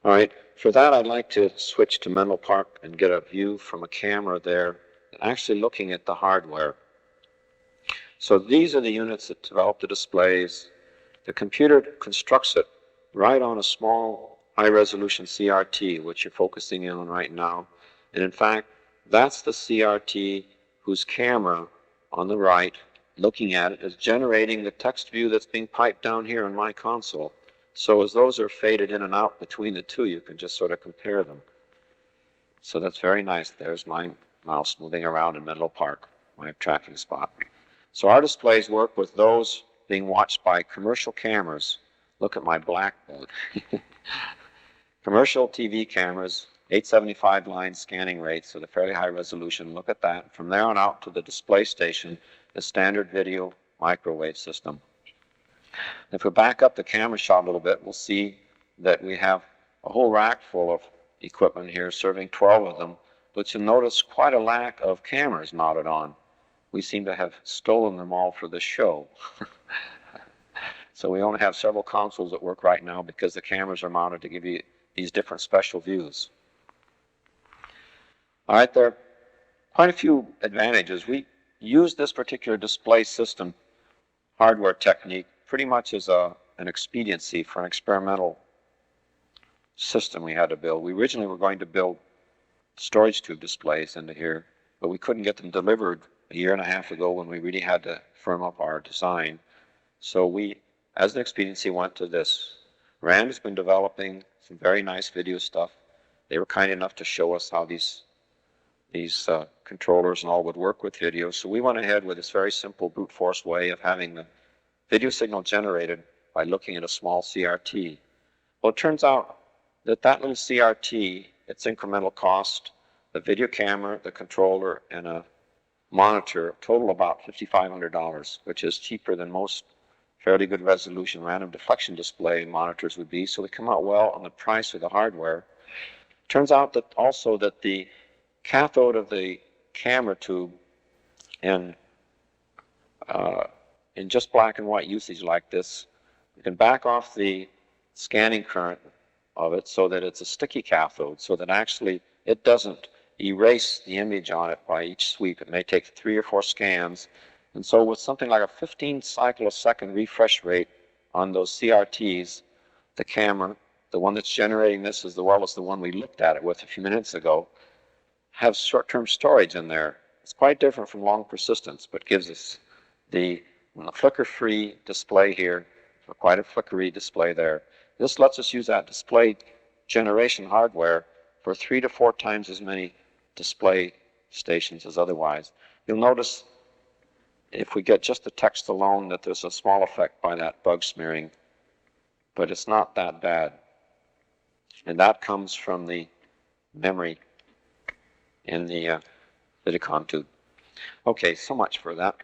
All right, for that I'd like to switch to Menlo Park and get a view from a camera there, actually looking at the hardware. So these are the units that develop the displays. The computer constructs it right on a small high-resolution CRT, which you're focusing in on right now. And in fact, that's the CRT whose camera on the right, looking at it, is generating the text view that's being piped down here in my console. So as those are faded in and out between the two, you can just sort of compare them. So that's very nice. There's my mouse moving around in Menlo Park, my tracking spot. So our displays work with those being watched by commercial cameras. Look at my blackboard. Commercial TV cameras, 875 line scanning rates with a fairly high resolution. Look at that. From there on out to the display station, the standard video microwave system. If we back up the camera shot a little bit, we'll see that we have a whole rack full of equipment here, serving 12 of them, but you'll notice quite a lack of cameras mounted on. We seem to have stolen them all for this show. So we only have several consoles that work right now because the cameras are mounted to give you these different special views. All right, there are quite a few advantages. We use this particular display system hardware technique pretty much as an expediency for an experimental system we had to build. We originally were going to build storage tube displays into here, but we couldn't get them delivered a year and a half ago when we really had to firm up our design. So we, as an expediency, went to this. Rand has been developing some very nice video stuff. They were kind enough to show us how these controllers and all would work with video. So we went ahead with this very simple brute force way of having the video signal generated by looking at a small CRT. Well, it turns out that that little CRT, its incremental cost, the video camera, the controller, and a monitor total about $5,500, which is cheaper than most fairly good resolution random deflection display monitors would be. So we come out well on the price of the hardware. Turns out that also that the cathode of the camera tube in just black and white usage like this, you can back off the scanning current of it so that it's a sticky cathode, so that actually it doesn't erase the image on it by each sweep. It may take 3 or 4 scans. And so with something like a 15 cycle a second refresh rate on those CRTs, the camera, the one that's generating this as well as the one we looked at it with a few minutes ago, have short-term storage in there. It's quite different from long persistence, but gives us the flicker-free display here, quite a flickery display there. This lets us use that display generation hardware for 3 to 4 times as many display stations as otherwise. You'll notice if we get just the text alone that there's a small effect by that bug smearing, but it's not that bad. And that comes from the memory in the Vidicon tube. Okay, so much for that.